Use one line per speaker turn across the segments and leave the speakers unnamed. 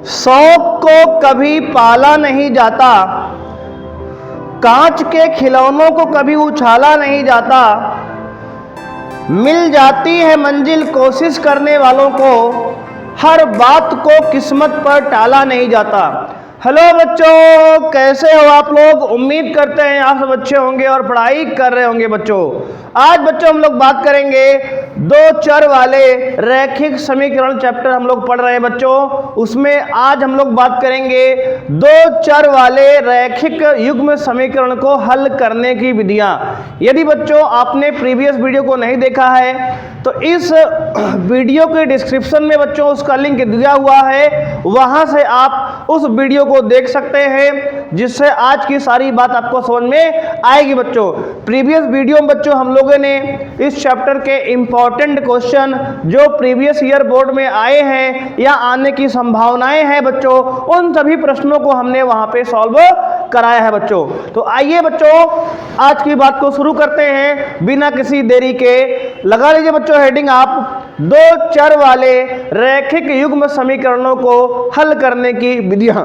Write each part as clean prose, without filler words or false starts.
शौक को कभी पाला नहीं जाता, कांच के खिलौनों को कभी उछाला नहीं जाता, मिल जाती है मंजिल कोशिश करने वालों को, हर बात को किस्मत पर टाला नहीं जाता। हेलो बच्चों, कैसे हो आप लोग? उम्मीद करते हैं आप सब अच्छे होंगे और पढ़ाई कर रहे होंगे। बच्चों आज बच्चों हम लोग बात करेंगे दो चर वाले रैखिक समीकरण चैप्टर हम लोग पढ़ रहे हैं बच्चों। उसमें आज हम लोग बात करेंगे दो चर वाले रैखिक युग्म समीकरण को हल करने की विधियां। यदि बच्चों आपने प्रीवियस वीडियो को नहीं देखा है तो इस वीडियो के डिस्क्रिप्शन में बच्चों उसका लिंक दिया हुआ है, वहां से आप उस वीडियो को देख सकते हैं, जिससे आज की सारी बात आपको समझ में आएगी। बच्चों प्रीवियस वीडियो में बच्चों हम लोगों ने इस चैप्टर के इंपॉर्टेंट क्वेश्चन जो प्रीवियस ईयर बोर्ड में आए हैं या आने की संभावनाएं हैं बच्चों, उन सभी प्रश्नों को हमने वहां पे सॉल्व कराया है बच्चों। तो आइए बच्चों आज की बात को शुरू करते हैं बिना किसी देरी के। लगा लीजिए बच्चों हेडिंग आप, दो चर वाले रैखिक युग्म समीकरणों को हल करने की विधियां।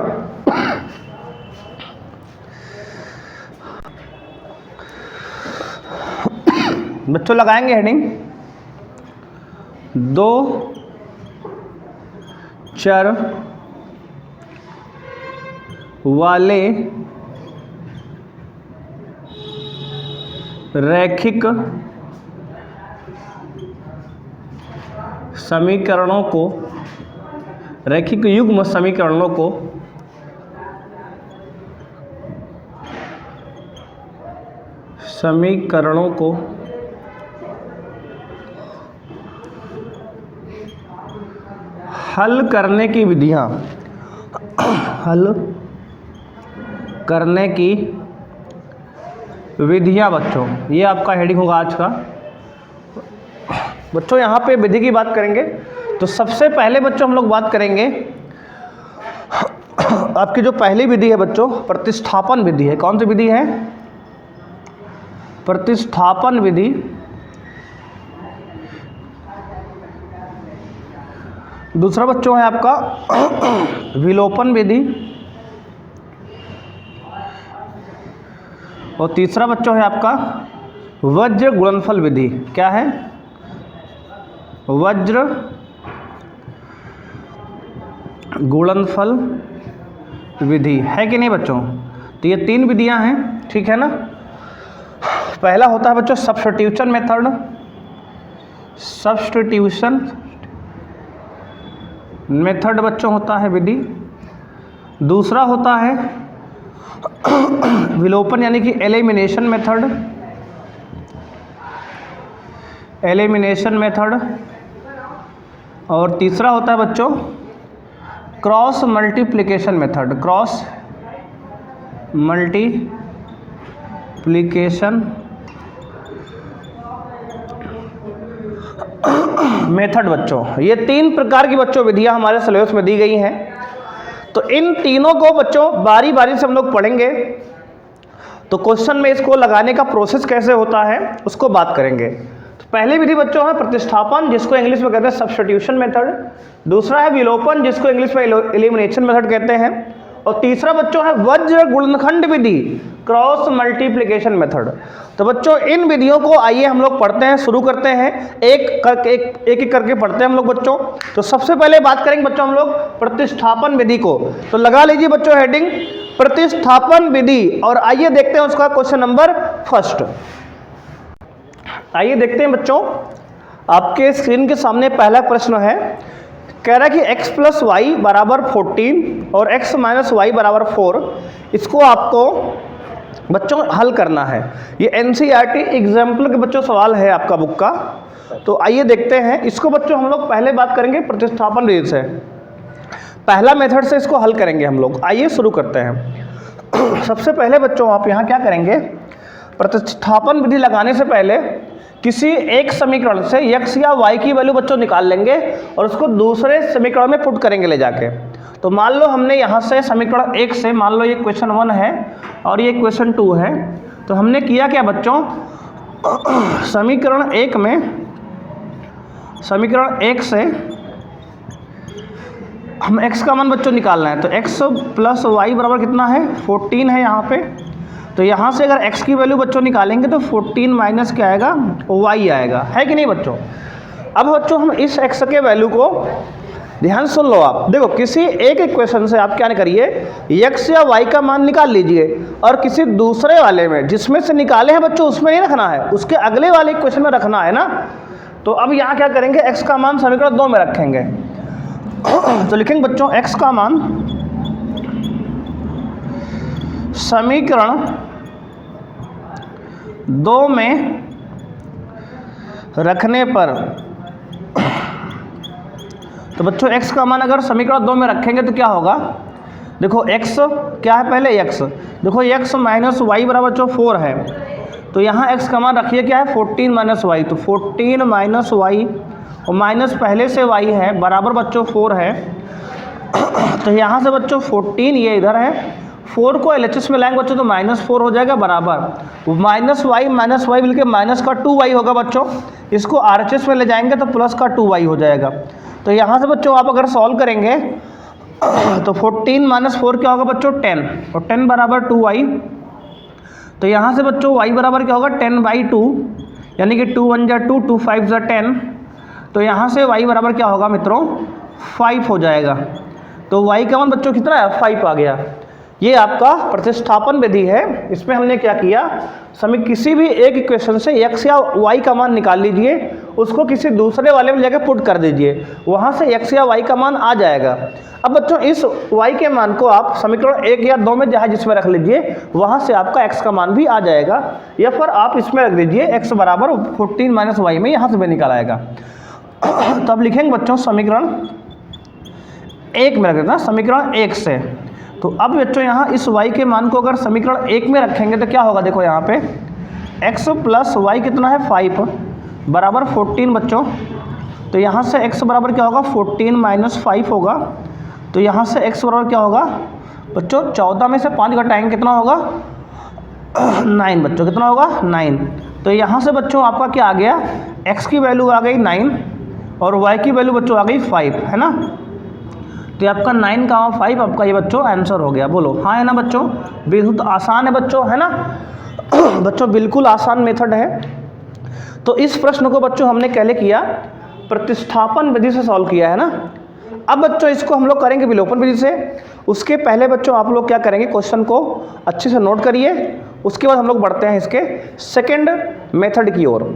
बच्चों लगाएंगे हेडिंग, दो चर वाले रैखिक समीकरणों को, रैखिक युग्म समीकरणों को हल करने की विधियां, हल करने की विधियां। बच्चों ये आपका हेडिंग होगा आज का। बच्चों यहाँ पे विधि की बात करेंगे तो सबसे पहले बच्चों हम लोग बात करेंगे आपकी जो पहली विधि है बच्चों, प्रतिस्थापन विधि है। कौन सी विधि है? प्रतिस्थापन विधि। दूसरा बच्चों है आपका विलोपन विधि, और तीसरा बच्चों है आपका वज्र गुणनफल विधि। क्या है? वज्र गुणनफल विधि है कि नहीं बच्चों? तो ये तीन विधियां हैं, ठीक है ना। पहला होता है बच्चों सब्स्टिट्यूशन मेथड, सब्स्टिट्यूशन मेथड बच्चों होता है विधि। दूसरा होता है विलोपन यानी कि एलिमिनेशन मेथड, एलिमिनेशन मेथड। और तीसरा होता है बच्चों cross multiplication method, cross multiplication method. बच्चों ये तीन प्रकार की बच्चों विधियां हमारे सिलेबस में दी गई हैं। तो इन तीनों को बच्चों बारी बारी से हम लोग पढ़ेंगे। तो क्वेश्चन में इसको लगाने का प्रोसेस कैसे होता है उसको बात करेंगे। तो पहली विधि बच्चों है प्रतिस्थापन, जिसको इंग्लिश में कहते हैं सब्स्टिट्यूशन मेथड। दूसरा है विलोपन, जिसको इंग्लिश में एलिमिनेशन मेथड कहते हैं। और तीसरा बच्चों है वज्र गुणनखंड विधि, क्रॉस मल्टीप्लिकेशन मेथड। तो बच्चों इन विधियों को आइए हम लोग पढ़ते हैं, शुरू करते हैं, एक करके पढ़ते हैं हम लोग बच्चों। तो सबसे पहले बात करेंगे बच्चों हम लोग प्रतिस्थापन विधि को। तो लगा लीजिए बच्चों हेडिंग प्रतिस्थापन विधि, और आइए देखते हैं उसका क्वेश्चन नंबर फर्स्ट। आइए देखते हैं बच्चों, आपके स्क्रीन के सामने पहला प्रश्न है। कह रहा है कि x प्लस वाई बराबर 14 और x माइनस वाई बराबर 4, इसको आपको बच्चों हल करना है। ये NCERT एग्जाम्पल के बच्चों सवाल है आपका बुक का। तो आइए देखते हैं इसको बच्चों। हम लोग पहले बात करेंगे प्रतिस्थापन विधि से, पहला मेथड से इसको हल करेंगे हम लोग। आइए शुरू करते हैं। सबसे पहले बच्चों आप यहाँ क्या करेंगे, प्रतिस्थापन विधि लगाने से पहले किसी एक समीकरण से x या y की वैल्यू बच्चों निकाल लेंगे और उसको दूसरे समीकरण में पुट करेंगे ले जाके। तो मान लो हमने यहाँ से समीकरण 1 से, मान लो ये क्वेश्चन 1 है और ये क्वेश्चन 2 है, तो हमने किया क्या बच्चों, समीकरण 1 में, समीकरण 1 से हम x का मान बच्चों निकालना है, तो x प्लस वाई बराबर कितना है 14 है यहाँ पे। तो यहाँ से अगर x की वैल्यू बच्चों निकालेंगे तो 14 माइनस क्या आएगा y आएगा, है कि नहीं बच्चों। अब बच्चों हम इस x के वैल्यू को ध्यान सुन लो आप, देखो किसी एक इक्वेशन से आप क्या करिए x या y का मान निकाल लीजिए और किसी दूसरे वाले में जिसमें से निकाले हैं बच्चों उसमें नहीं रखना है, उसके अगले वाले इक्वेशन में रखना है ना। तो अब यहाँ क्या करेंगे x का मान समीकरण 2 में रखेंगे। तो लिखेंगे बच्चों x का मान समीकरण 2 में रखने पर, तो बच्चों x का मान अगर समीकरण 2 में रखेंगे तो क्या होगा, देखो x क्या है पहले x, देखो x माइनस वाई बराबर जो 4 है, तो यहाँ x का मान रखिए क्या है 14 माइनस वाई, तो 14 माइनस वाई और माइनस पहले से y है बराबर बच्चों 4 है। तो यहाँ से बच्चों 14 ये इधर है, 4 को LHS में लाएंगे बच्चों तो -4 हो जाएगा बराबर माइनस वाई मिल के माइनस का 2y होगा बच्चों, इसको RHS में ले जाएंगे तो प्लस का 2y हो जाएगा। तो यहाँ से बच्चों आप अगर सॉल्व करेंगे तो 14 माइनस 4 क्या होगा बच्चों 10, और 10 बराबर 2y। तो यहाँ से बच्चों y बराबर क्या होगा 10/2, यानी कि 2 1 जा 2, 2 5 जा 10। तो यहाँ से y बराबर क्या होगा मित्रों 5 हो जाएगा। तो y का मान बच्चों कितना है 5 आ गया। ये आपका प्रतिस्थापन विधि है, इसमें हमने क्या किया किसी भी एक इक्वेशन से x या y का मान निकाल लीजिए, उसको किसी दूसरे वाले में जाकर पुट कर दीजिए, वहाँ से x या y का मान आ जाएगा। अब बच्चों इस y के मान को आप समीकरण 1 या 2 में जहाँ जिसमें रख लीजिए, वहाँ से आपका x का मान भी आ जाएगा, या फिर आप इसमें रख दीजिए x बराबर 14 माइनस वाई में, यहाँ से भी निकाल आएगा। तो अब लिखेंगे बच्चों समीकरण 1 में रख देना, समीकरण 1 से। तो अब बच्चों यहाँ इस y के मान को अगर समीकरण 1 में रखेंगे तो क्या होगा, देखो यहाँ पे x प्लस वाई कितना है 5 बराबर 14 बच्चों। तो यहाँ से x बराबर क्या होगा 14 माइनस 5 होगा। तो यहाँ से x बराबर क्या होगा बच्चों 14 में से 5 घटाएंगे कितना होगा 9 बच्चों, कितना होगा 9। तो यहाँ से बच्चों आपका क्या आ गया x की वैल्यू आ गई 9 और y की वैल्यू बच्चों आ गई 5, है ना। तो आपका 9 का 5 आपका ये बच्चों आंसर हो गया, बोलो हाँ है ना बच्चों, बेहद आसान है बच्चों, है ना। बच्चों बिल्कुल आसान मेथड है। तो इस प्रश्न को बच्चों हमने कैसे किया, प्रतिस्थापन विधि से सॉल्व किया है ना। अब बच्चों इसको हम लोग करेंगे विलोपन विधि से। उसके पहले बच्चों आप लोग क्या करेंगे, क्वेश्चन को अच्छे से नोट करिए, उसके बाद हम लोग बढ़ते हैं इसके सेकंड मेथड की ओर।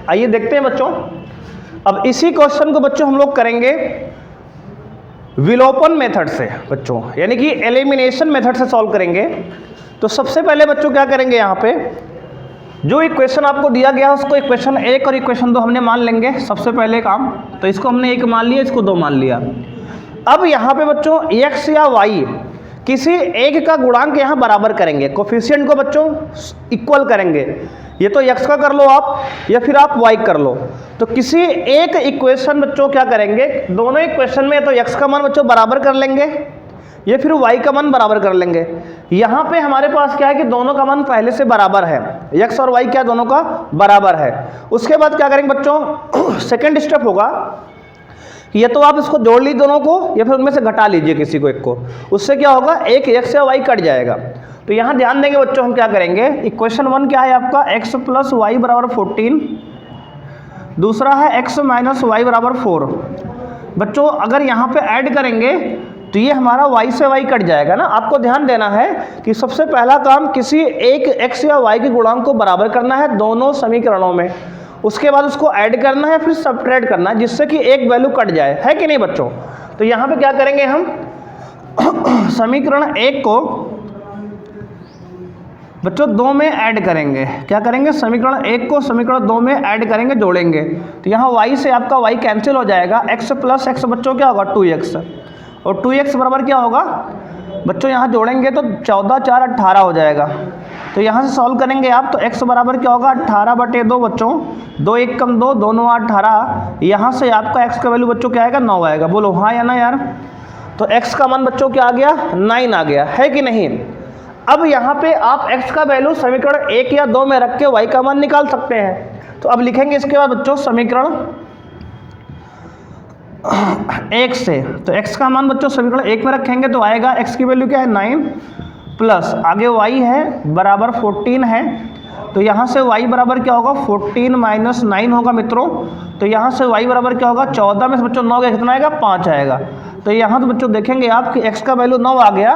आइए देखते हैं बच्चों, अब इसी क्वेश्चन को बच्चों हम लोग करेंगे विलोपन मेथड से बच्चों, यानी कि एलिमिनेशन मेथड से सॉल्व करेंगे। तो सबसे पहले बच्चों क्या करेंगे, यहाँ पे जो इक्वेशन आपको दिया गया है उसको इक्वेशन 1 और इक्वेशन 2 हमने मान लेंगे सबसे पहले काम। तो इसको हमने 1 मान लिया, इसको 2 मान लिया। अब यहाँ पे बच्चों x या y किसी एक का गुणांक यहाँ बराबर करेंगे, कोफिशिएंट को बच्चों इक्वल करेंगे। ये तो x का कर लो आप या फिर आप y कर लो। तो किसी एक इक्वेशन बच्चों क्या करेंगे, दोनों इक्वेशन में तो x का मान बच्चों बराबर कर लेंगे या फिर y का मान बराबर कर लेंगे। यहाँ पे हमारे पास क्या है कि दोनों का मान पहले से बराबर है, x और y क्या दोनों का बराबर है। उसके बाद क्या करेंगे बच्चों, सेकंड स्टेप होगा, ये तो आप इसको जोड़ लीजिए दोनों को या फिर उनमें से घटा लीजिए किसी को एक को, उससे क्या होगा एक x या y कट जाएगा। तो यहाँ ध्यान देंगे बच्चों, हम क्या करेंगे, इक्वेशन 1 क्या है आपका x प्लस वाई बराबर 14, दूसरा है x माइनस वाई बराबर 4। बच्चों अगर यहाँ पे ऐड करेंगे तो ये हमारा y से y कट जाएगा ना। आपको ध्यान देना है कि सबसे पहला काम किसी एक x या y के गुणांक को बराबर करना है दोनों समीकरणों में, उसके बाद उसको ऐड करना है, फिर सब्ट्रैक्ट करना है जिससे कि एक वैल्यू कट जाए, है कि नहीं बच्चों। तो यहाँ पे क्या करेंगे हम, समीकरण 1 को बच्चों 2 में ऐड करेंगे। क्या करेंगे, समीकरण 1 को समीकरण 2 में ऐड करेंगे, जोड़ेंगे। तो यहाँ y से आपका y कैंसिल हो जाएगा, x प्लस x बच्चों क्या होगा 2x, और 2x बराबर क्या होगा बच्चों, यहाँ जोड़ेंगे तो 14 4 18 हो जाएगा। तो यहाँ से सॉल्व करेंगे आप, तो x बराबर क्या होगा 18/2 बच्चों, 2 1 कम 2 दोनों 18। यहाँ से आपका x का वैल्यू बच्चों क्या आएगा 9 आएगा, बोलो हाँ या ना यार। तो x का मान बच्चों क्या आ गया 9 आ गया, है कि नहीं। अब यहाँ पे आप x का वैल्यू समीकरण 1 या 2 में रख के y का मान निकाल सकते हैं। तो अब लिखेंगे इसके बाद बच्चों समीकरण 1 से, तो x का मान बच्चों समीकरण 1 में रखेंगे तो आएगा x की वैल्यू क्या है 9 प्लस आगे y है बराबर 14 है, तो यहाँ से y बराबर क्या होगा 14 माइनस 9 होगा मित्रों, तो यहाँ से y बराबर क्या होगा 14 में से बच्चों 9 का कितना आएगा 5 आएगा। तो यहाँ तो बच्चों देखेंगे आप कि x का वैल्यू 9 आ गया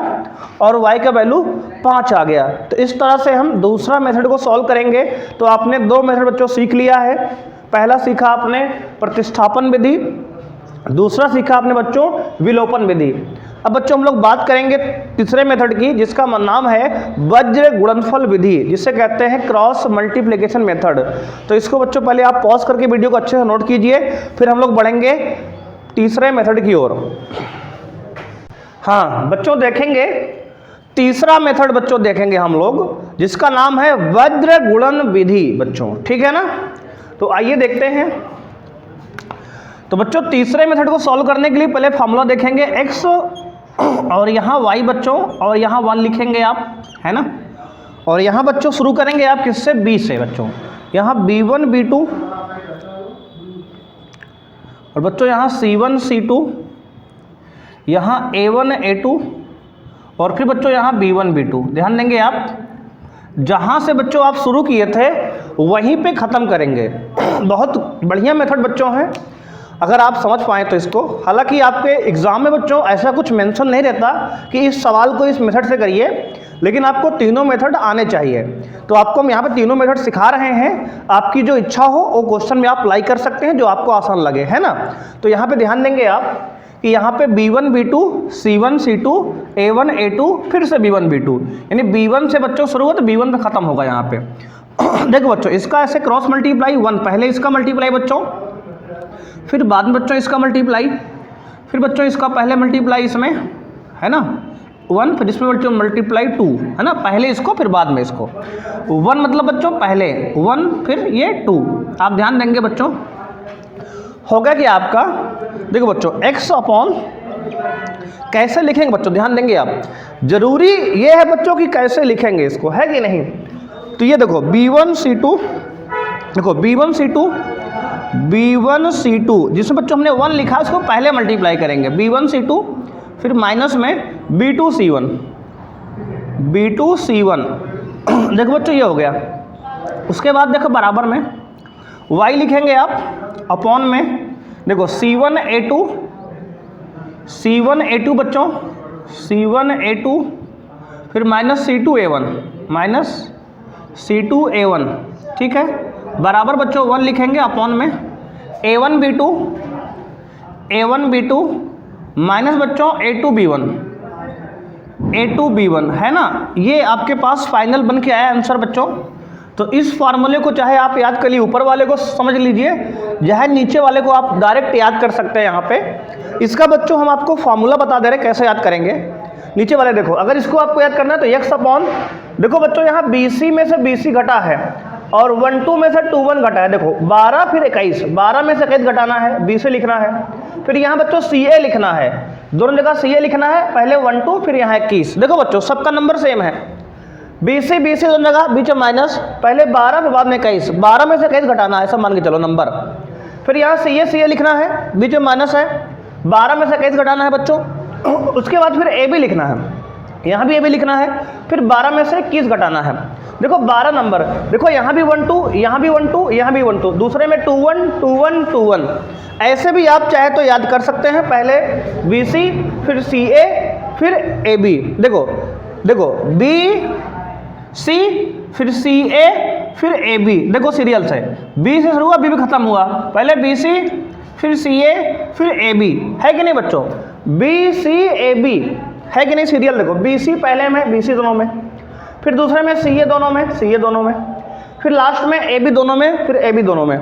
और y का वैल्यू 5 आ गया। तो इस तरह से हम दूसरा मेथड को सॉल्व करेंगे। तो आपने 2 मेथड बच्चों सीख लिया है। पहला सीखा आपने प्रतिस्थापन विधि, दूसरा सीखा आपने बच्चों विलोपन विधि। अब बच्चों हम लोग बात करेंगे तीसरे मेथड की, जिसका नाम है वज्र गुणनफल विधि, जिसे कहते हैं क्रॉस मल्टीप्लिकेशन मेथड। तो इसको बच्चों पहले आप पॉज करके वीडियो को अच्छे से नोट कीजिए, फिर हम लोग बढ़ेंगे तीसरे मेथड की ओर। हाँ बच्चों देखेंगे तीसरा मेथड बच्चों देखेंगे हम लोग, जिसका नाम है वज्र गुणन विधि बच्चों, ठीक है ना। तो आइए देखते हैं। तो बच्चों तीसरे मेथड को सॉल्व करने के लिए पहले फॉर्मूला देखेंगे x और यहाँ y बच्चों, और यहाँ 1 लिखेंगे आप, है ना। और यहाँ बच्चों शुरू करेंगे आप किससे b से बच्चों, यहाँ b1 b2 और बच्चों यहाँ c1 c2, यहाँ a1 a2 और फिर बच्चों यहाँ b1 b2। ध्यान देंगे आप, जहाँ से बच्चों आप शुरू किए थे वहीं पे ख़त्म करेंगे। बहुत बढ़िया मेथड बच्चों है अगर आप समझ पाएँ तो इसको। हालांकि आपके एग्ज़ाम में बच्चों ऐसा कुछ मेंशन नहीं रहता कि इस सवाल को इस मेथड से करिए, लेकिन आपको तीनों मेथड आने चाहिए। तो आपको हम यहाँ पे तीनों मेथड सिखा रहे हैं, आपकी जो इच्छा हो वो क्वेश्चन में आप अप्लाई कर सकते हैं जो आपको आसान लगे, है ना। तो यहाँ पे ध्यान देंगे आप कि यहाँ पे b1 b2 c1 c2 a1 a2 फिर से b1 b2, यानी b1 से बच्चों शुरू हुआ तो b1 पे ख़त्म होगा यहाँ पे। देखो बच्चों इसका ऐसे क्रॉस मल्टीप्लाई 1, पहले इसका मल्टीप्लाई बच्चों, फिर बाद में बच्चों इसका मल्टीप्लाई, फिर बच्चों इसका पहले मल्टीप्लाई इसमें, है ना 1, फिर इसमें बच्चों मल्टीप्लाई 2, है ना। पहले इसको फिर बाद में इसको। 1 मतलब बच्चों पहले 1 फिर ये 2। आप ध्यान देंगे बच्चों, हो गया कि आपका, देखो बच्चों x अपॉन कैसे लिखेंगे बच्चों, ध्यान देंगे आप, जरूरी ये है बच्चों कि कैसे लिखेंगे इसको, है कि नहीं। तो ये देखो b1 c2, देखो b1 c2 b1 c2, जिसमें बच्चों हमने 1 लिखा उसको पहले मल्टीप्लाई करेंगे, b1 c2 फिर माइनस में b2 c1, b2 c1। देखो बच्चों ये हो गया। उसके बाद देखो बराबर में y लिखेंगे आप अपॉन में, देखो c1 a2, c1 a2 बच्चों c1 a2 फिर minus c2 a1, minus c2 a1, ठीक है। बराबर बच्चों 1 लिखेंगे अपॉन में a1 b2, a1 b2 minus बच्चों a2 b1, a2 b1, है ना। ये आपके पास फाइनल बन के आया आंसर बच्चों। तो इस फार्मूले को चाहे आप याद कर लीजिए, ऊपर वाले को समझ लीजिए, चाहे नीचे वाले को आप डायरेक्ट याद कर सकते हैं। यहाँ पे इसका बच्चों हम आपको फार्मूला बता दे रहे हैं कैसे याद करेंगे। नीचे वाले देखो, अगर इसको आपको याद करना है तो x अपॉन, देखो बच्चों यहाँ BC में से BC घटा है और 1 2 में से 2 1 घटा है। देखो 12 फिर 21, 12 में से 21 घटाना है, BC लिखना है। फिर यहाँ बच्चों CA लिखना है, दोनों जगह CA लिखना है, पहले 1 2 फिर यहाँ 21। देखो बच्चों सबका नंबर सेम है, BC BC दोनों जगह बीच में माइनस, पहले 12 फिर बाद में 21, 12 में से 21 घटाना है, सब मान के चलो नंबर। फिर यहाँ CA लिखना है, बीच में माइनस है, 12 में से 21 घटाना है बच्चों। उसके बाद फिर AB लिखना है, यहाँ भी AB लिखना है, फिर 12 में से 21 घटाना है। देखो 12 नंबर, देखो यहाँ भी 1 2, यहाँ भी 1 2, यहाँ भी 1 2, दूसरे में 2 1 2 1 2 1। ऐसे भी आप चाहे तो याद कर सकते हैं, पहले BC फिर CA फिर AB। देखो देखो BC फिर CA फिर AB, देखो सीरियल से B से शुरू हुआ B भी खत्म हुआ, पहले BC फिर CA फिर AB, है कि नहीं बच्चों। BC AB है कि नहीं सीरियल, देखो BC पहले में BC दोनों में, फिर दूसरे में CA दोनों में CA दोनों में, फिर लास्ट में AB दोनों में फिर AB दोनों में,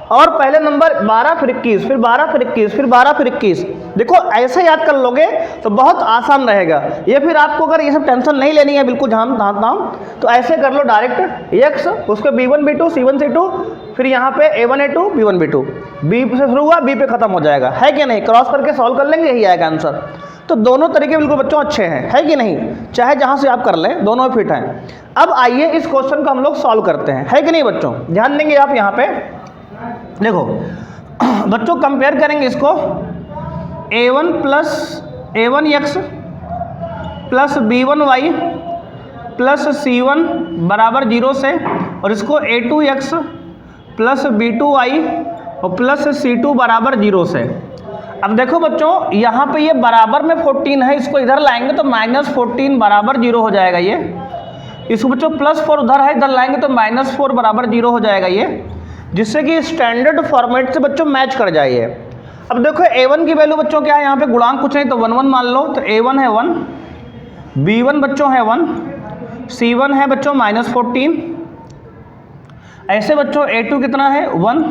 और पहले नंबर 12 फिर 21 फिर 12 फिर 21 फिर 12 फिर 21। देखो ऐसे याद कर लोगे तो बहुत आसान रहेगा ये। फिर आपको अगर ये सब टेंशन नहीं लेनी है बिल्कुल झाम तो ऐसे कर लो डायरेक्ट x, उसके B1 B2 C1 C2, फिर यहाँ पे A1 A2 B1 B2, B से शुरू हुआ B पे खत्म हो जाएगा, है कि नहीं। क्रॉस करके सॉल्व कर लेंगे, यही आएगा आंसर। तो दोनों तरीके बिल्कुल बच्चों अच्छे हैं, है कि नहीं, चाहे जहाँ से आप कर लें दोनों फिट हैं। अब आइए इस क्वेश्चन को हम लोग सॉल्व करते हैं, है कि नहीं बच्चों। ध्यान देंगे आप यहाँ पे, देखो बच्चों कंपेयर करेंगे इसको a1 plus a1x plus b1y plus c1 बराबर 0 से, और इसको a2x प्लस b2y और प्लस c2 बराबर 0 से। अब देखो बच्चों यहाँ पे ये बराबर में 14 है, इसको इधर लाएंगे तो -14 बराबर 0 हो जाएगा ये। इसको बच्चों +4 उधर है, इधर लाएंगे तो -4 बराबर 0 हो जाएगा ये, जिससे कि स्टैंडर्ड फॉर्मेट से बच्चों मैच कर जाइए। अब देखो a1 की वैल्यू बच्चों क्या है, यहाँ पे गुणांक कुछ नहीं तो 1 1 मान लो, तो a1 है 1, b1 बच्चों है 1, c1 है बच्चों -14, ऐसे बच्चों a2 कितना है 1,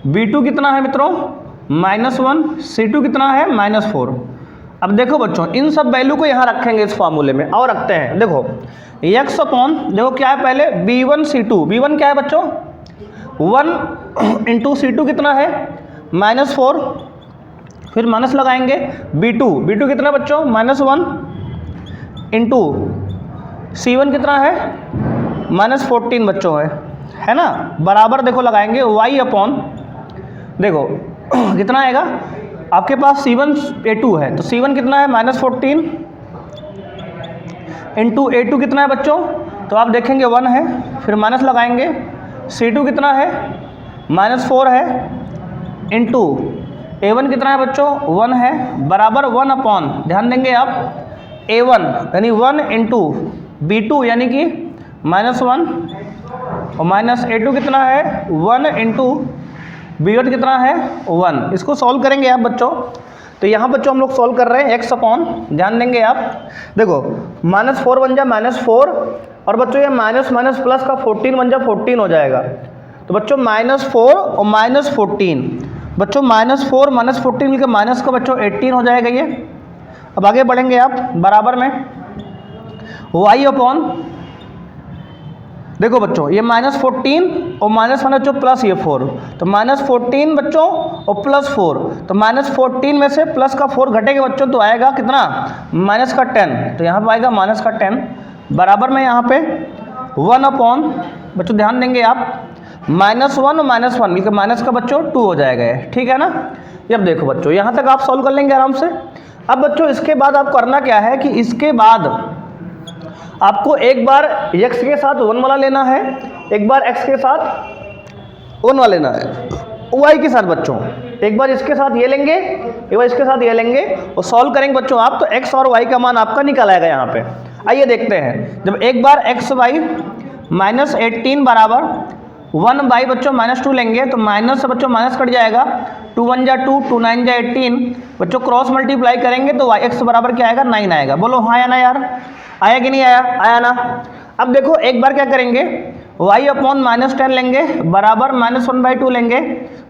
b2 कितना है मित्रों -1, c2 कितना है -4। अब देखो बच्चों इन सब वैल्यू को यहाँ रखेंगे इस फार्मूले में, और रखते हैं। देखो x अपॉन देखो क्या है पहले b1 c2, b1 क्या है बच्चों 1 इंटू c2 कितना है -4, फिर माइनस लगाएंगे b2 कितना बच्चों -1 इंटू c1 कितना है -14 बच्चों है ना, बराबर देखो लगाएंगे y अपॉन देखो कितना आएगा आपके पास c1 a2 है, तो c1 कितना है -14 इंटू a2 कितना है बच्चों, तो आप देखेंगे 1 है, फिर माइनस लगाएंगे, c2 कितना है -4 है, इंटू a1 कितना है बच्चों 1 है, बराबर 1 अपॉन ध्यान देंगे आप a1 यानी 1 इंटू b2 यानी कि -1 और माइनस a2 कितना है 1 इंटू b1 कितना है 1। इसको सॉल्व करेंगे आप बच्चों, तो यहाँ बच्चों हम लोग सॉल्व कर रहे हैं x अपॉन ध्यान देंगे आप, देखो -4 बन जा -4, और बच्चों ये माइनस माइनस प्लस का 14 बन जा 14 हो जाएगा, तो बच्चों -4 और -14 बच्चों -4 -14 मिलकर माइनस का बच्चों 18 हो जाएगा ये। अब आगे बढ़ेंगे आप बराबर में y अपॉन देखो बच्चों ये -14 और माइनस बच्चों प्लस ये 4, तो -14 बच्चों और +4, तो -14 में से प्लस का 4 घटेगा बच्चों तो आएगा कितना माइनस का 10, तो यहाँ पर आएगा माइनस का 10, बराबर में यहाँ पे 1 अपॉन बच्चों ध्यान देंगे आप -1 और -1 मिलकर माइनस का बच्चों 2 हो जाएगा ये, ठीक है ना। ये अब देखो बच्चों यहाँ तक आप सॉल्व कर लेंगे आराम से। अब बच्चों इसके बाद आप करना क्या है कि इसके बाद आपको एक बार x के साथ 1 वाला लेना है, एक बार x के साथ 1 वाला लेना है, y के साथ बच्चों एक बार इसके साथ ये लेंगे, एक बार इसके साथ ये लेंगे और सॉल्व करेंगे बच्चों आप, तो x और y का मान आपका निकल आएगा यहाँ पे। आइए देखते हैं, जब एक बार x y -18 बराबर 1 बाई बच्चों -2 लेंगे तो माइनस से बच्चों माइनस कट जाएगा, 2 1 जा 2, 2 9 जा 18 बच्चों क्रॉस मल्टीप्लाई करेंगे तो x बराबर क्या आएगा 9 आएगा। बोलो हाँ या ना यार, आया कि नहीं आया, आया ना। अब देखो एक बार क्या करेंगे y अपॉन -10 लेंगे बराबर -1/2 लेंगे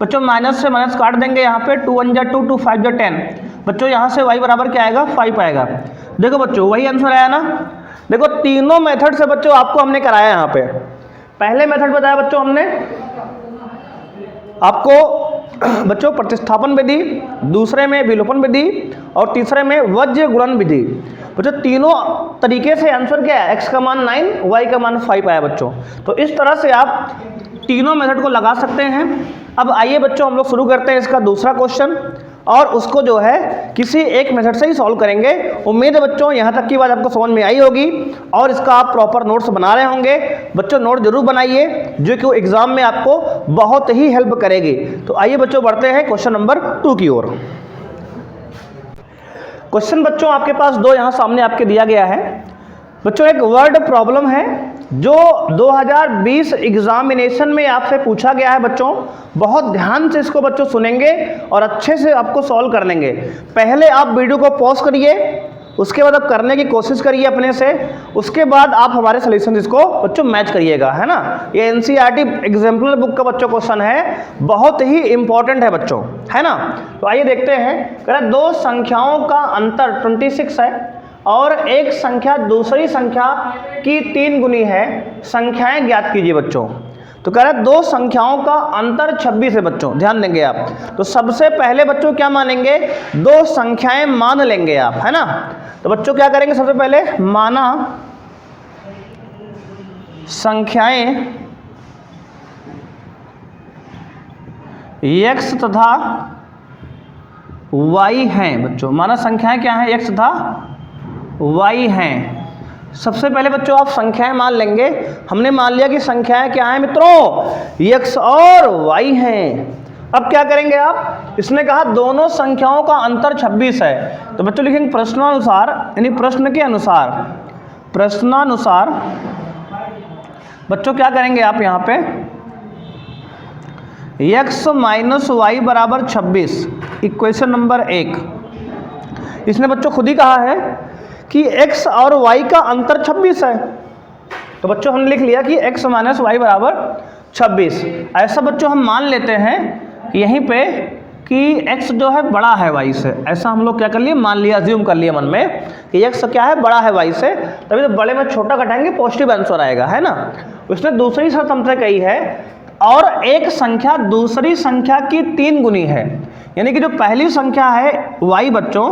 बच्चों, माइनस से माइनस काट देंगे यहाँ पे, 2 1 जा 2, 2 5 जा 10 बच्चों, यहाँ से y बराबर क्या आएगा 5 आएगा। देखो बच्चों वही आंसर आया ना। देखो तीनों मेथड से बच्चों आपको हमने कराया यहाँ पे, पहले मेथड बताया बच्चों हमने आपको बच्चों प्रतिस्थापन विधि, दूसरे में विलोपन विधि और तीसरे में वज्र गुणन विधि। बच्चों तीनों तरीके से आंसर क्या है, x का मान 9 y का मान 5 आया बच्चों। तो इस तरह से आप तीनों मेथड को लगा सकते हैं। अब आइए बच्चों हम लोग शुरू करते हैं इसका दूसरा क्वेश्चन, और उसको जो है किसी एक मेथड से ही सॉल्व करेंगे। उम्मीद है बच्चों यहाँ तक की बात आपको समझ में आई होगी और इसका आप प्रॉपर नोट्स बना रहे होंगे। बच्चों नोट जरूर बनाइए जो कि एग्जाम में आपको बहुत ही हेल्प करेगी। तो आइए बच्चों बढ़ते हैं क्वेश्चन नंबर 2 की ओर। क्वेश्चन बच्चों आपके पास दो यहाँ सामने आपके दिया गया है। बच्चों एक वर्ड प्रॉब्लम है जो 2020 एग्जामिनेशन में आपसे पूछा गया है बच्चों। बहुत ध्यान से इसको बच्चों सुनेंगे और अच्छे से आपको सॉल्व कर लेंगे। पहले आप वीडियो को पॉज करिए, उसके बाद आप करने की कोशिश करिए अपने से, उसके बाद आप हमारे सॉल्यूशन इसको बच्चों मैच करिएगा, है ना। ये एनसीईआरटी एग्जाम्पलर बुक का बच्चों क्वेश्चन है, बहुत ही इंपॉर्टेंट है बच्चों, है ना। तो आइए देखते हैं। कह रहा दो संख्याओं का अंतर 26 है और एक संख्या दूसरी संख्या की 3 गुनी है, संख्याएं ज्ञात कीजिए बच्चों। तो कह रहा है दो संख्याओं का अंतर 26 है बच्चों, ध्यान देंगे आप। तो सबसे पहले बच्चों क्या मानेंगे, दो संख्याएं मान लेंगे आप, है ना। तो बच्चों क्या करेंगे, सबसे पहले माना संख्याएं x तथा y हैं बच्चों, माना संख्याएं क्या हैं, x तथा y हैं। सबसे पहले बच्चों आप संख्याएं मान लेंगे। हमने मान लिया कि संख्याएं क्या हैं मित्रों, x और y हैं। अब क्या करेंगे आप, इसने कहा दोनों संख्याओं का अंतर 26 है, तो बच्चों लिखेंगे प्रश्नानुसार, यानी प्रश्न के अनुसार, प्रश्नानुसार बच्चों क्या करेंगे आप यहाँ पे x माइनस वाई बराबर 26, इक्वेशन नंबर 1। इसने बच्चों खुद ही कहा है कि x और y का अंतर 26 है, तो बच्चों हमने लिख लिया कि x माइनस वाई बराबर 26। ऐसा बच्चों हम मान लेते हैं यहीं पे कि x जो है बड़ा है y से, ऐसा हम लोग क्या कर लिए, मान लिया, अज्यूम कर लिया मन में कि x क्या है, बड़ा है y से, तभी तो बड़े में छोटा घटाएंगे पॉजिटिव आंसर आएगा, है ना। उसने दूसरी शर्त हमसे कही है, और एक संख्या दूसरी संख्या की 3 गुनी है, यानी कि जो पहली संख्या है y बच्चों,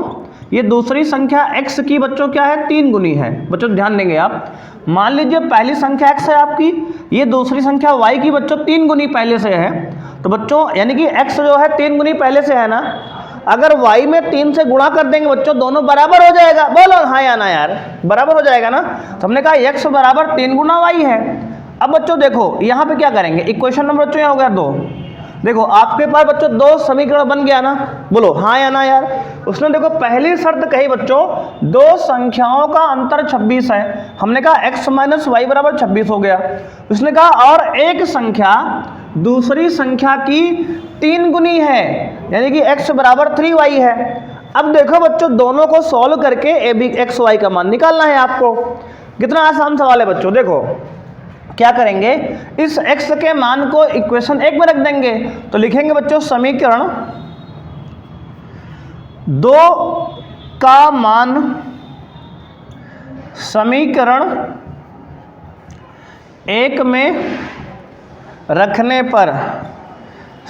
ये दूसरी संख्या x की बच्चों क्या है, 3 गुनी है। बच्चों ध्यान देंगे आप, मान लीजिए पहली संख्या x है आपकी, ये दूसरी संख्या y की बच्चों 3 गुनी पहले से है, तो बच्चों यानी कि x जो है 3 गुनी पहले से है ना, अगर y में 3 से गुणा कर देंगे बच्चों, दोनों बराबर हो जाएगा। बोलो हाँ या ना यार, बराबर हो जाएगा ना। तो हमने कहा x बराबर 3 गुना y है। अब बच्चों देखो यहाँ पे क्या करेंगे, इक्वेशन नंबर बच्चों यहाँ हो गया 2। देखो आपके पास बच्चों 2 समीकरण बन गया ना, बोलो हाँ या ना यार। उसने देखो पहली शर्त कही बच्चों, 2 संख्याओं का अंतर 26 है, हमने कहा x माइनस वाई बराबर 26 हो गया। उसने कहा और एक संख्या दूसरी संख्या की 3 गुनी है, यानी कि x बराबर 3y है। अब देखो बच्चों दोनों को सॉल्व करके x y का मान निकालना है आपको। कितना आसान सवाल है बच्चों। देखो क्या करेंगे, इस x के मान को इक्वेशन 1 में रख देंगे, तो लिखेंगे बच्चों समीकरण 2 का मान, समीकरण 1 में रखने पर,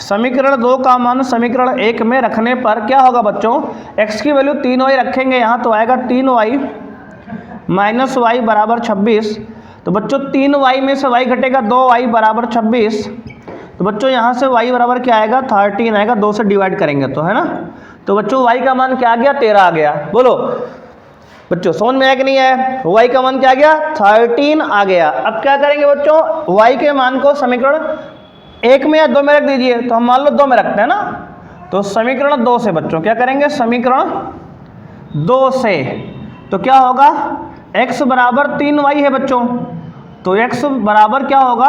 समीकरण 2 का मान समीकरण 1 में रखने पर क्या होगा बच्चों, x की वैल्यू 3y रखेंगे यहाँ, तो आएगा 3y माइनस वाई बराबर 26। तो बच्चों 3y में से y घटेगा 2y बराबर 26, तो बच्चों यहाँ से y बराबर क्या आएगा, 13 आएगा, 2 से डिवाइड करेंगे तो, है ना। तो बच्चों y का मान क्या आ गया, 13 आ गया। बोलो बच्चों समझ में आया कि नहीं है, y का मान क्या आ गया, 13 आ गया। अब क्या करेंगे बच्चों, y के मान को समीकरण 1 में या 2 में रख दीजिए, तो हम मान लो 2 में रखते हैं ना, तो समीकरण 2 से बच्चों क्या करेंगे, समीकरण 2 से, तो क्या होगा, x बराबर 3y है बच्चों, तो x बराबर क्या होगा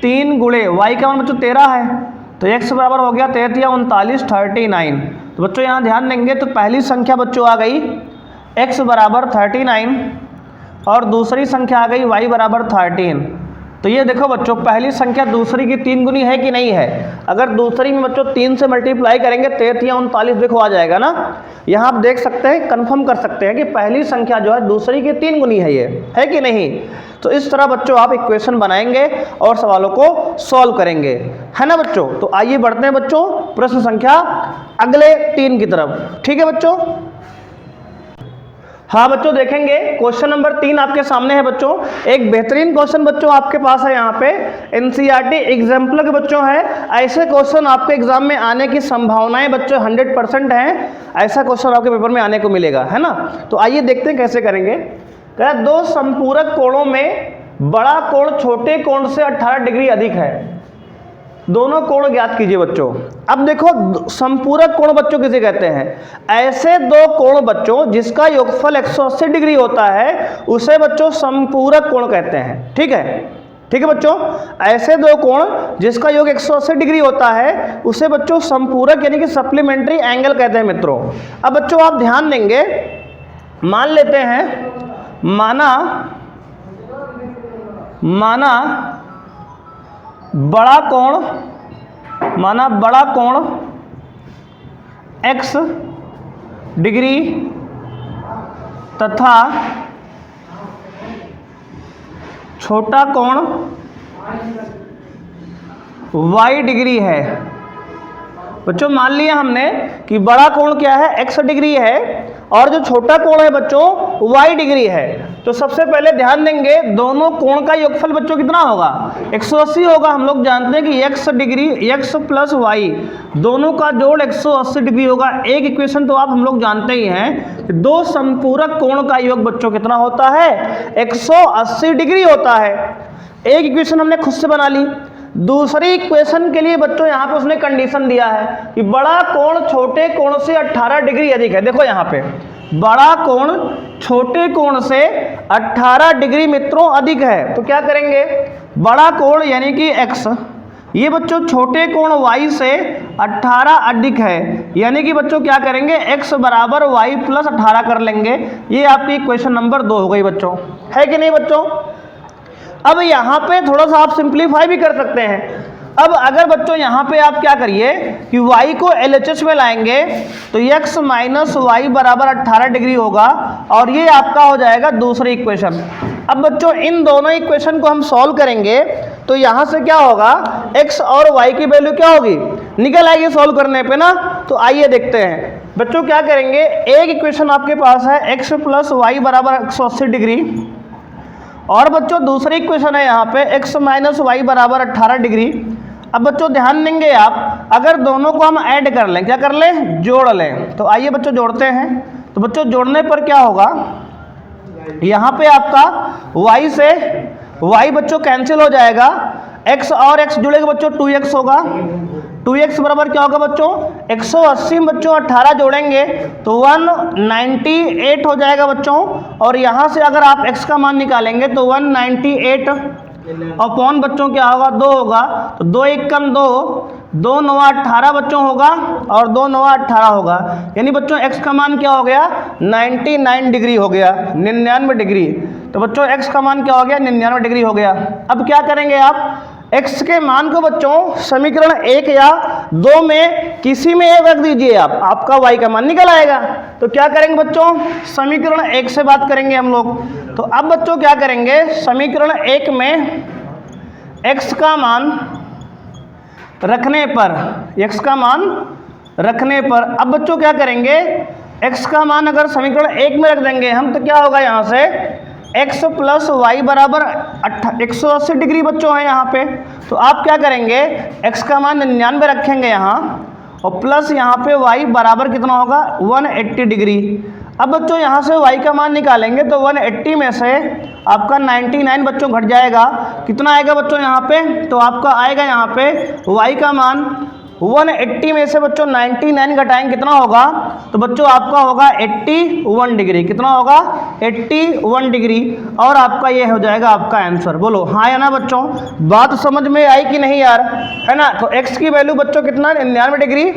3 गुणे y का मान बच्चों 13 है, तो x बराबर हो गया 33 39 39। तो बच्चों यहाँ ध्यान देंगे तो पहली संख्या बच्चों आ गई x बराबर 39 और दूसरी संख्या आ गई y बराबर 13। तो ये देखो बच्चों पहली संख्या दूसरी की 3 गुनी है कि नहीं है। अगर दूसरी में बच्चों 3 से मल्टीप्लाई करेंगे 33 या 39 देखो आ जाएगा ना। यहाँ आप देख सकते हैं, कंफर्म कर सकते हैं कि पहली संख्या जो है दूसरी की 3 गुनी है, ये है कि नहीं। तो इस तरह बच्चों आप इक्वेशन बनाएंगे और सवालों को सॉल्व करेंगे, है ना बच्चों। तो आइए बढ़ते हैं बच्चों प्रश्न संख्या अगले 3 की तरफ, ठीक है बच्चों। हाँ बच्चों देखेंगे क्वेश्चन नंबर 3 आपके सामने है बच्चों। एक बेहतरीन क्वेश्चन बच्चों आपके पास है यहाँ पे, एनसीईआरटी एग्जाम्पल के बच्चों है। ऐसे क्वेश्चन आपके एग्जाम में आने की संभावनाएं बच्चों 100% हैं। ऐसा क्वेश्चन आपके पेपर में आने को मिलेगा, है ना। तो आइए देखते हैं कैसे करेंगे। कह 2 संपूरक कोणों में बड़ा कोण छोटे कोण से 18 डिग्री अधिक है, दोनों कोण ज्ञात कीजिए बच्चों। अब देखो संपूरक कोण बच्चों किसे कहते हैं, ऐसे 2 कोण बच्चों जिसका योगफल 180 डिग्री होता है उसे बच्चों संपूरक कोण कहते हैं, ठीक है। ठीक है बच्चों, ऐसे 2 कोण जिसका योग 180 डिग्री होता है उसे बच्चों संपूरक यानी कि सप्लीमेंट्री एंगल कहते हैं मित्रों। अब बच्चों आप ध्यान देंगे, मान लेते हैं माना बड़ा कोण x डिग्री तथा छोटा कोण y डिग्री है। बच्चों मान लिया हमने कि बड़ा कोण क्या है x डिग्री है और जो छोटा कोण है बच्चों y डिग्री है। तो सबसे पहले ध्यान देंगे दोनों कोण का योगफल बच्चों कितना होगा, 180 होगा। हम लोग जानते हैं कि x degree x plus y दोनों का जोड़ 180 डिग्री होगा। एक इक्वेशन तो आप हम लोग जानते ही हैं कि दो समपूरक कोण का योग बच्चों कितना होता है, 180 डिग्री होता है। एक इक्वेशन हमने खुद से बना ली। दूसरी इक्वेशन के लिए बच्चों यहाँ पे उसने कंडीशन दिया है कि बड़ा कोण छोटे कोण से 18 डिग्री अधिक है। देखो यहाँ पे बड़ा कोण छोटे कोण से 18 डिग्री मित्रों अधिक है। तो क्या करेंगे, बड़ा कोण यानी कि x, ये बच्चों छोटे कोण y से 18 अधिक है, यानी कि बच्चों क्या करेंगे, x बराबर y प्लस 18 कर लेंगे। ये आपकी इक्वेशन नंबर 2 हो गई बच्चों, है कि नहीं बच्चों। अब यहाँ पे थोड़ा सा आप सिंप्लीफाई भी कर सकते हैं। अब अगर बच्चों यहाँ पे आप क्या करिए कि y को LHS में लाएंगे तो x माइनस वाई बराबर 18 डिग्री होगा और ये आपका हो जाएगा दूसरी इक्वेशन। अब बच्चों इन दोनों इक्वेशन को हम सॉल्व करेंगे तो यहाँ से क्या होगा, x और y की वैल्यू क्या होगी, निकल आएगी सॉल्व करने पे ना। तो आइए देखते हैं बच्चों क्या करेंगे। एक इक्वेशन आपके पास है x प्लस वाई बराबर 180 डिग्री और बच्चों दूसरी इक्वेशन है यहाँ पे x माइनस वाई बराबर 18 डिग्री। अब बच्चों ध्यान देंगे आप, अगर दोनों को हम ऐड कर लें, क्या कर लें, जोड़ लें। तो आइए बच्चों जोड़ते हैं। तो बच्चों जोड़ने पर क्या होगा, यहाँ पे आपका y से y बच्चों कैंसिल हो जाएगा, x और x जुड़ेगा बच्चों 2x होगा। 2x बराबर क्या होगा बच्चों, 180 बच्चों 18 जोड़ेंगे तो 198 हो जाएगा बच्चों। और यहाँ से अगर आप x का मान निकालेंगे तो 198 अपॉन बच्चों क्या होगा, 2 होगा। तो 2 1 कम 2, 2 9 18 बच्चों होगा और 2 9 18 होगा, यानी बच्चों x का मान क्या हो गया, 99 डिग्री हो गया, 99 डिग्री। तो बच्चों x का मान क्या हो गया, 99 डिग्री हो गया। अब क्या करेंगे आप, x के मान को बच्चों समीकरण 1 या 2 में किसी में एक रख दीजिए आप, आपका y का मान निकल आएगा। तो क्या करेंगे बच्चों, समीकरण 1 से बात करेंगे हम लोग। तो अब बच्चों क्या करेंगे, समीकरण 1 में x का मान रखने पर, x का मान रखने पर अब बच्चों क्या करेंगे, x का मान अगर समीकरण 1 में रख देंगे हम तो क्या होगा, यहाँ से x प्लस वाई बराबर 180 डिग्री बच्चों है यहाँ पे। तो आप क्या करेंगे, x का मान 99 रखेंगे यहाँ और प्लस यहाँ पे y बराबर कितना होगा, 180 डिग्री। अब बच्चों यहाँ से y का मान निकालेंगे तो 180 में से आपका 99 बच्चों घट जाएगा, कितना आएगा बच्चों यहाँ पे, तो आपका आएगा यहाँ पे y का मान 180 में से बच्चों 99 घटाएंगे कितना होगा, तो बच्चों आपका होगा 81 डिग्री। कितना होगा, 81 डिग्री। और आपका ये हो जाएगा आपका आंसर। बोलो हाँ या ना बच्चों, बात समझ में आई कि नहीं यार, है ना। तो x की वैल्यू बच्चों कितना, 99 डिग्री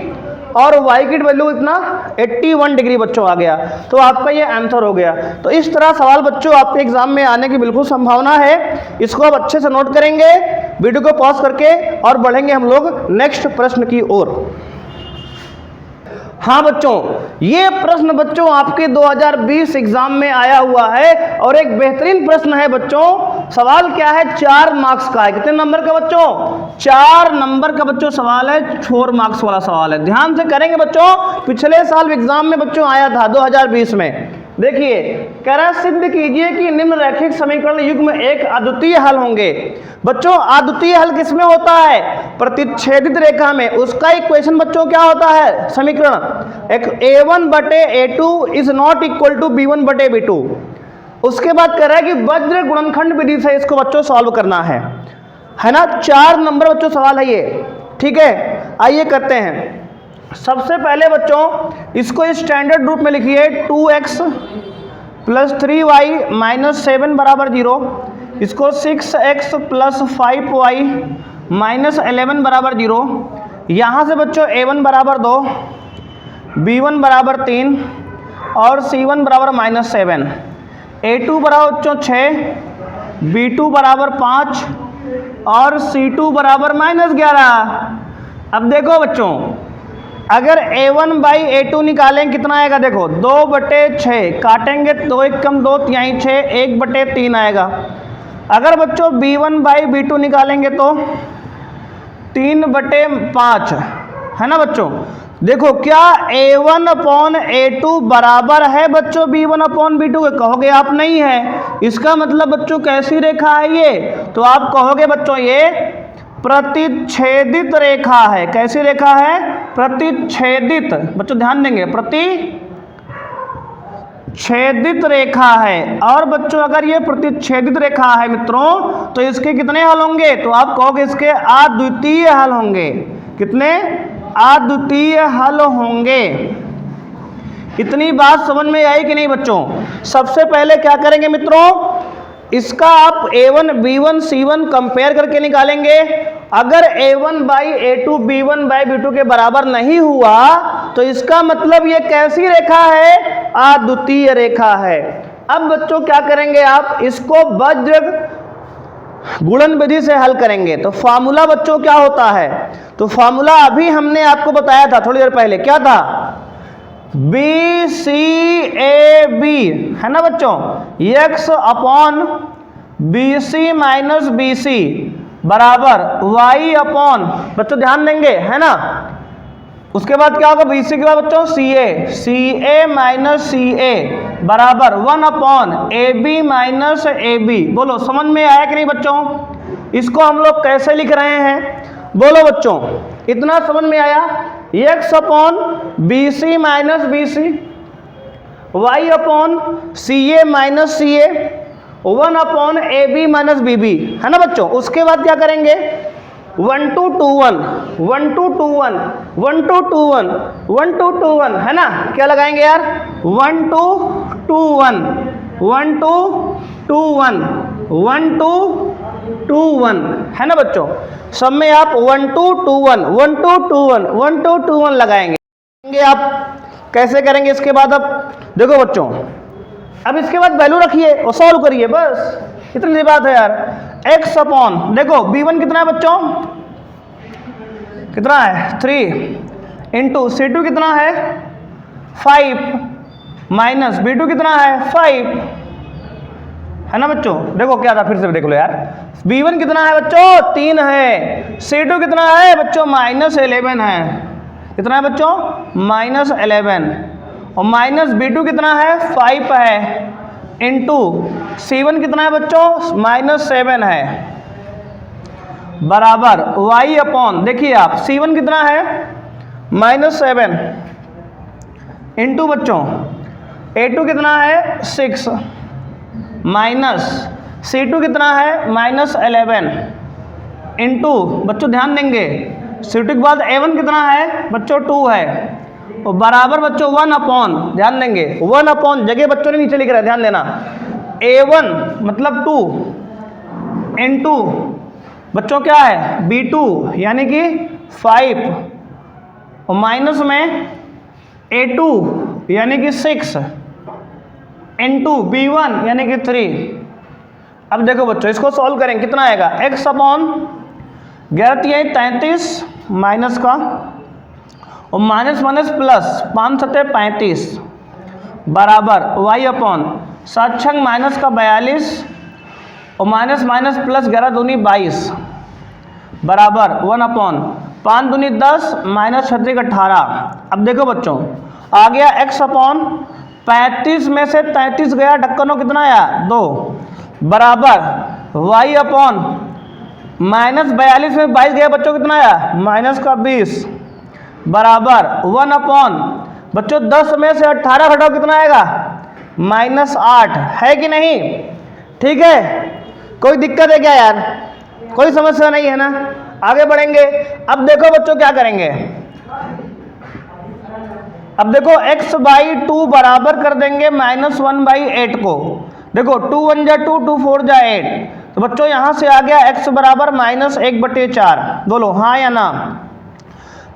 और y की वैल्यू इतना 81 डिग्री बच्चों आ गया। तो आपका ये आंसर हो गया। तो इस तरह सवाल बच्चों आपके एग्जाम में आने की बिल्कुल संभावना है। इसको आप अच्छे से नोट करेंगे, वीडियो को पॉज करके, और बढ़ेंगे हम लोग नेक्स्ट प्रश्न की ओर। हाँ बच्चों, ये प्रश्न बच्चों आपके 2020 एग्जाम में आया हुआ है और एक बेहतरीन प्रश्न है बच्चों। सवाल क्या है, 4 मार्क्स का है। कितने नंबर का बच्चों, 4 नंबर का बच्चों सवाल है, 4 मार्क्स वाला सवाल है। ध्यान से करेंगे बच्चों, पिछले साल एग्जाम में बच्चों आया था 2020 में। देखिए कह रहा है सिद्ध कीजिए कि निम्न रैखिक समीकरण युग्म एक अद्वितीय हल होंगे। बच्चों अद्वितीय हल किसमें होता है, प्रतिच्छेदित रेखा में। उसका इक्वेशन बच्चों क्या होता है, समीकरण एक a1 बटे a2 is not equal to b1 बटे b2। उसके बाद कह रहा है कि वज्र गुणनखंड विधि से इसको बच्चों सॉल्व करना है ना। 4 नंबर बच्चों सवाल है ये, ठीक है। आइए करते हैं। सबसे पहले बच्चों इसको स्टैंडर्ड रूप में लिखिए, 2x प्लस 3y माइनस 7 बराबर 0। इसको 6x प्लस 5y माइनस 11 बराबर 0। यहाँ से बच्चों a1 बराबर 2, b1 बराबर 3 और c1 बराबर माइनस 7। a2 बराबर बच्चों 6, b2 बराबर 5 और c2 बराबर माइनस 11। अब देखो बच्चों, अगर a1 बाई a2 निकालें कितना आएगा, देखो 2 बटे 6 काटेंगे, 2 1 कम 2 तिहाई 6, 1 बटे 3 आएगा। अगर बच्चों b1 बाई b2 निकालेंगे तो 3 बटे 5 है ना बच्चों। देखो क्या A1 अपॉन A2 बराबर है बच्चों B1 अपॉन B2 के? कहोगे आप नहीं है। इसका मतलब बच्चों कैसी रेखा है ये? तो आप कहोगे बच्चों ये प्रतिच्छेदित रेखा है। कैसी रेखा है? प्रतिच्छेदित। बच्चों ध्यान देंगे, प्रतिच्छेदित रेखा है। और बच्चों अगर ये प्रतिच्छेदित रेखा है मित्रों तो इसके कितने हल होंगे? तो आप कहोगे इसके अद्वितीय हल होंगे। कितने? अद्वितीय हल होंगे। इतनी बात समझ में आई कि नहीं बच्चों? सबसे पहले क्या करेंगे मित्रों, इसका आप A1 B1 C1 कंपेयर करके निकालेंगे। अगर A1 by A2 B1 by B2 के बराबर नहीं हुआ तो इसका मतलब ये कैसी रेखा है? अद्वितीय रेखा है। अब बच्चों क्या करेंगे, आप इसको वज्र गुणन विधि से हल करेंगे। तो फॉर्मूला बच्चों क्या होता है? तो फॉर्मूला अभी हमने आपको बताया था थोड़ी देर पहले, क्या था? BCAB है ना बच्चों, x upon BC minus BC बराबर y अपॉन, बच्चों ध्यान देंगे है ना, उसके बाद क्या होगा? BC के बाद बच्चों CA माइनस CA बराबर 1 अपॉन AB माइनस AB। बोलो समझ में आया कि नहीं बच्चों? इसको हम लोग कैसे लिख रहे हैं? बोलो बच्चों, इतना समझ में आया? x upon BC minus BC, y upon CA minus CA, 1 upon AB minus BB है ना बच्चों। उसके बाद क्या करेंगे? 1 2 2 1 1 2 2 1 1 2 2 1 1 2 2 1 है ना। क्या लगाएंगे यार? 1 2 2 1 1 2 2 1 1 2 2 1 है ना बच्चों। सब में आप 1 2 2 1 1 2 2 1 1 2 2 1 लगाएंगे। आप कैसे करेंगे इसके बाद? अब देखो बच्चों, अब इसके बाद वैल्यू रखिए और सॉल्व करिए, बस इतनी बात है यार। x अपॉन, देखो B1 कितना है बच्चों? कितना है? 3 इंटू C2 कितना है? 5 माइनस B2 कितना है? 5 है ना बच्चों। देखो क्या था, फिर से देख लो यार। B1 कितना है बच्चों? 3 है। C2 कितना है बच्चों? माइनस 11 है। कितना है बच्चों? माइनस 11। और माइनस B2 कितना है? 5 है। इंटू C1 कितना है बच्चों? माइनस 7 है बराबर y अपॉन, देखिए आप C1 कितना है? माइनस 7 इंटू बच्चों A2 कितना है? 6 माइनस C2 कितना है? माइनस 11 इंटू, बच्चों ध्यान देंगे, C2 के बाद A1 कितना है बच्चों? 2 है और बराबर बच्चों 1 अपॉन, ध्यान देंगे 1 अपॉन, जगह बच्चों ने नीचे लिख रहा है, ध्यान देना। A1 मतलब 2 इंटू बच्चों क्या है? B2 यानी कि 5 और माइनस में A2 यानी कि 6 इंटू B1 यानी कि 3। अब देखो बच्चों इसको सॉल्व करें, कितना आएगा? x अपॉन 11 33 माइनस का और माइनस माइनस प्लस 5 7 35 बराबर y अपॉन 7 6 माइनस का 42 और माइनस माइनस प्लस 11 दूनी 22 बराबर 1 अपॉन 5 दूनी 10 माइनस 36 18। अब देखो बच्चों आ गया x अपॉन 35 में से 33 गया, ढक्कनों कितना आया? 2 बराबर y अपॉन माइनस 42 में 22 गया बच्चों, कितना आया? माइनस का 20 बराबर 1 अपॉन बच्चों 10 में से 18 घटाओ, कितना आएगा? माइनस 8 है कि नहीं? ठीक है, कोई दिक्कत है क्या यार? कोई समस्या नहीं है ना। आगे बढ़ेंगे। अब देखो बच्चों क्या करेंगे, अब देखो x बाई 2 बराबर कर देंगे माइनस 1 बाई 8 को। देखो 2 1 जा 2 2 4 जा 8, तो बच्चों यहां से आ गया x बराबर माइनस 1/4। बोलो हाँ या ना?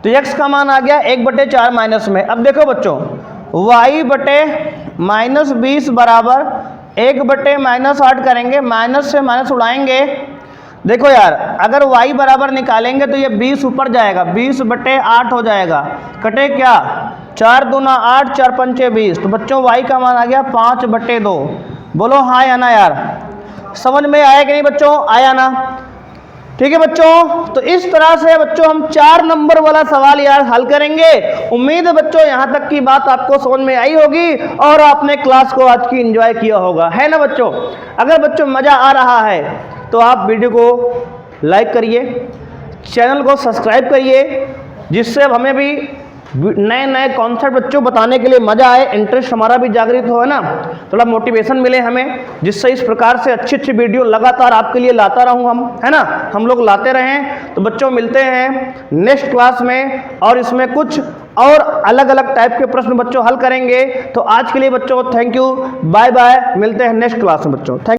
तो x का मान आ गया 1/4 माइनस में। अब देखो बच्चों y बटे माइनस 20 बराबर 1/-8 करेंगे, माइनस से माइनस उड़ाएंगे। देखो यार अगर y बराबर निकालेंगे तो ये 20 ऊपर जाएगा, 20/8 हो जाएगा, कटे क्या? 4 दूना 8 4 पंचे 20। तो बच्चों y का मान आ गया 5/2। बोलो हाँ या ना यार? समझ में आया कि नहीं बच्चों? आया ना? ठीक है बच्चों, तो इस तरह से बच्चों हम 4 नंबर वाला सवाल यार हल करेंगे। उम्मीद है बच्चों यहाँ तक की बात आपको समझ में आई होगी और आपने क्लास को आज की एंजॉय किया होगा, है ना बच्चों। अगर बच्चों मजा आ रहा है तो आप वीडियो को लाइक करिए, चैनल को सब्सक्राइब करिए, जिससे अब हमें भी नए नए कॉन्सेप्ट बच्चों बताने के लिए मजा आए, इंटरेस्ट हमारा भी जागृत हो, है ना, थोड़ा मोटिवेशन मिले हमें, जिससे इस प्रकार से अच्छी अच्छी वीडियो लगातार आपके लिए लाता रहूं हम, है ना, हम लोग लाते रहें। तो बच्चों मिलते हैं नेक्स्ट क्लास में और इसमें कुछ और अलग अलग टाइप के प्रश्न बच्चों हल करेंगे। तो आज के लिए बच्चों थैंक यू, बाय बाय, मिलते हैं नेक्स्ट क्लास में बच्चों, थैंक